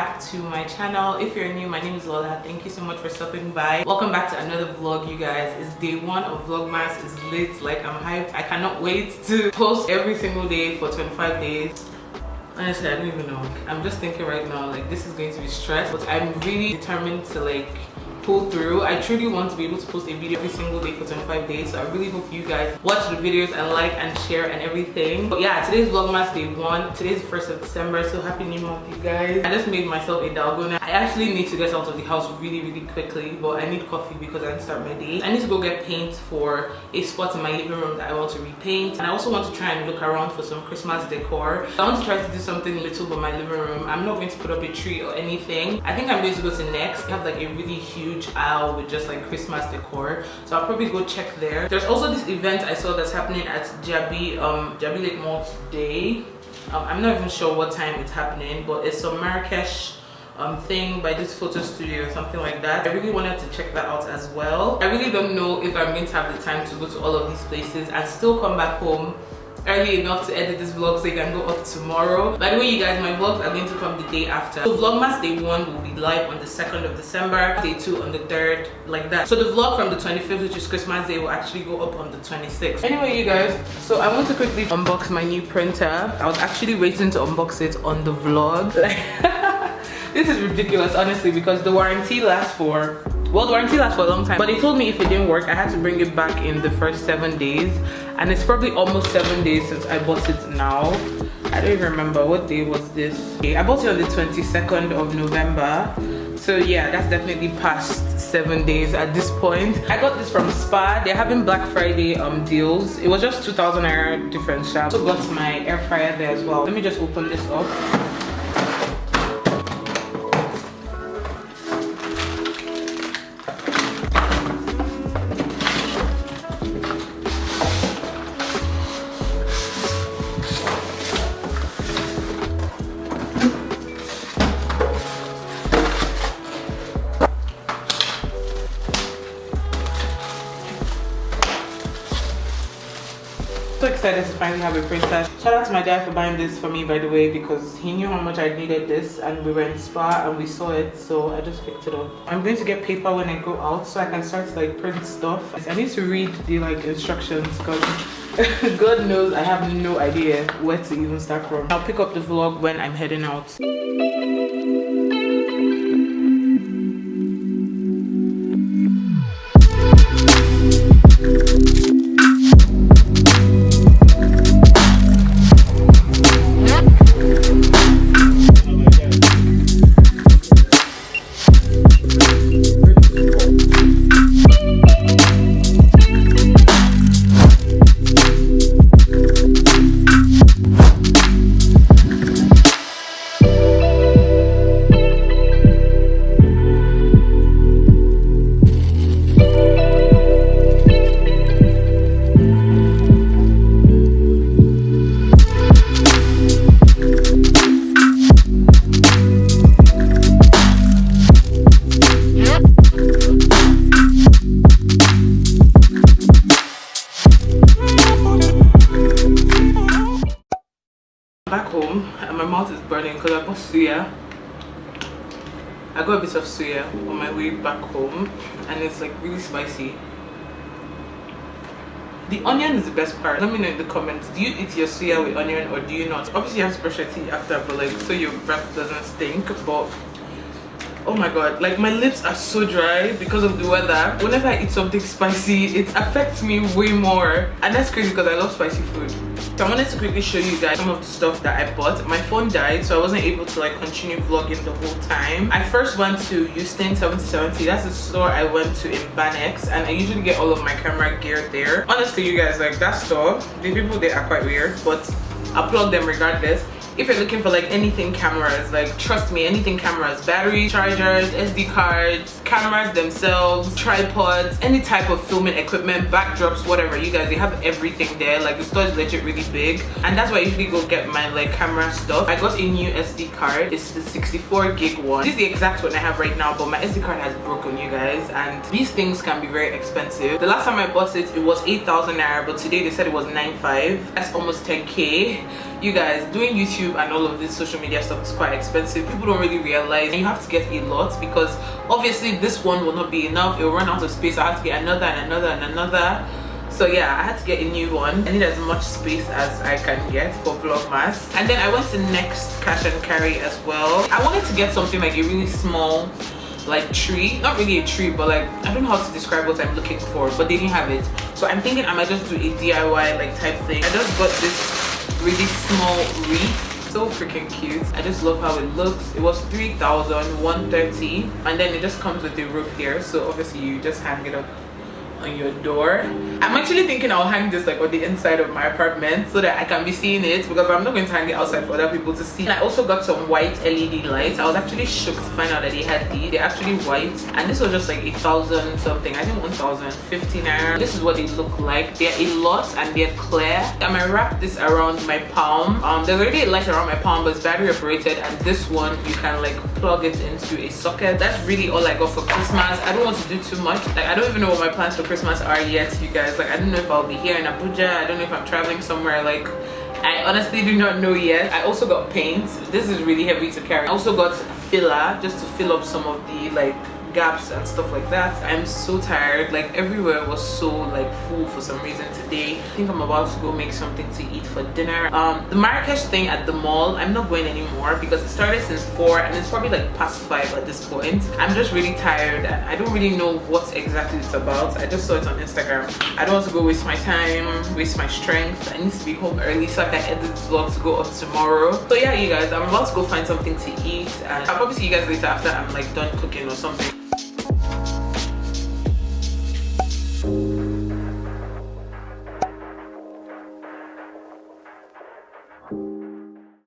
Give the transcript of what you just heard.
back to my channel. If you're new, my name is Lola. Thank you so much for stopping by. Welcome back to another vlog, you guys. It's day one of Vlogmas. It's lit, like I'm hyped. I cannot wait to post every single day for 25 days. Honestly, I don't even know. I'm just thinking right now, like, this is going to be stress, but I'm really determined to like pull through. I truly want to be able to post a video every single day for 25 days, so I really hope you guys watch the videos and like and share and everything. But yeah, today's Vlogmas day one. Today's the 1st of December, so happy new month, you guys. I just made myself a dalgona. I actually need to get out of the house really quickly, but I need coffee because I need to start my day. I need to go get paint for a spot in my living room that I want to repaint, and I also want to try and look around for some Christmas decor. I want to try to do something little for my living room. I'm not going to put up a tree or anything. I think I'm going to go to Next. They have like a really huge aisle with just like Christmas decor, so I'll probably go check there. There's also this event I saw that's happening at Jabi Lake Mall today. I'm not even sure what time it's happening, but it's some Marrakesh thing by this photo studio or something like that. I really wanted to check that out as well. I really don't know if I'm going to have the time to go to all of these places and still come back home early enough to edit this vlog so it can go up tomorrow. By the way, you guys, my vlogs are going to come the day after. So Vlogmas day 1 will be live on the 2nd of December, day 2 on the 3rd, like that. So the vlog from the 25th, which is Christmas day, will actually go up on the 26th. Anyway, you guys, so I want to quickly unbox my new printer. I was actually waiting to unbox it on the vlog. This is ridiculous, honestly, because the warranty lasts for, well, the warranty lasts for a long time, but they told me if it didn't work, I had to bring it back in the first 7 days, and it's probably almost 7 days since I bought it now. I don't even remember what day was this. Okay, I bought it on the 22nd of November, so yeah, that's definitely past 7 days at this point. I got this from Spa. They're having Black Friday deals. It was just 2,000 naira difference. I also got my air fryer there as well. Let me just open this up. So excited to finally have a printer. Shout out to my dad for buying this for me, by the way, because he knew how much I needed this, and we were in Spa and we saw it, so I just picked it up. I'm going to get paper when I go out so I can start to like print stuff. I need to read the like instructions because God knows I have no idea where to even start from. I'll pick up the vlog when I'm heading out. Back home and my mouth is burning because I bought suya. I got a bit of suya on my way back home and it's like really spicy. The onion is the best part. Let me know in the comments, do you eat your suya with onion or do you not? Obviously you have to brush your teeth after, but like so your breath doesn't stink. But oh my god, like my lips are so dry because of the weather. Whenever I eat something spicy, it affects me way more, and that's crazy because I love spicy food. So I wanted to quickly show you guys some of the stuff that I bought. My phone died, so I wasn't able to like continue vlogging the whole time. I first went to Houston 7070. That's the store I went to in Banex, and I usually get all of my camera gear there. Honestly, you guys, like that store, the people there are quite weird, but I plug them regardless. If you're looking for like anything cameras, like trust me, anything cameras, batteries, chargers, SD cards, cameras themselves, tripods, any type of filming equipment, backdrops, whatever, you guys, they have everything there. Like the store is legit really big, and that's why I usually go get my like camera stuff. I got a new SD card. It's the 64 gig one. This is the exact one I have right now, but my SD card has broken, you guys, and these things can be very expensive. The last time I bought it, it was 8,000 naira, but today they said it was 9.5. That's almost 10k. You guys, doing YouTube YouTube and all of this social media stuff is quite expensive. People don't really realize, and you have to get a lot because obviously this one will not be enough. It will run out of space. I have to get another and another and another. So yeah, I had to get a new one. I need as much space as I can get for Vlogmas. And then I went to Next Cash and Carry as well. I wanted to get something like a really small like tree, not really a tree, but like I don't know how to describe what I'm looking for, but they didn't have it. So I'm thinking I might just do a DIY like type thing. I just got this really small wreath, so freaking cute. I just love how it looks. It was 3,130 and then it just comes with a rope here, so obviously you just hang it up on your door. I'm actually thinking I'll hang this like on the inside of my apartment so that I can be seeing it, because I'm not going to hang it outside for other people to see. And I also got some white LED lights. I was actually shocked to find out that they had these. They're actually white and this was just like 1,000 something, I think 1,050 naira. This is what they look like. They're a lot and they're clear. I'm gonna wrap this around my palm. There's already a light around my palm, but it's battery operated, and this one you can like plug it into a socket. That's really all I got for Christmas. I don't want to do too much. Like I don't even know what my plans for Christmas are yet, you guys. Like I don't know if I'll be here in Abuja. I don't know if I'm traveling somewhere. Like I honestly do not know yet. I also got paint. This is really heavy to carry. I also got filler just to fill up some of the like gaps and stuff like that. I'm so tired. Like everywhere was so like full for some reason today. I think I'm about to go make something to eat for dinner. The Marrakesh thing at the mall, I'm not going anymore because it started since 4 and it's probably like past 5 at this point. I'm just really tired and I don't really know what exactly it's about. I just saw it on Instagram. I don't want to go waste my time, waste my strength. I need to be home early so I can edit this vlog to go up tomorrow. So yeah, you guys, I'm about to go find something to eat and I'll probably see you guys later after I'm like done cooking or something.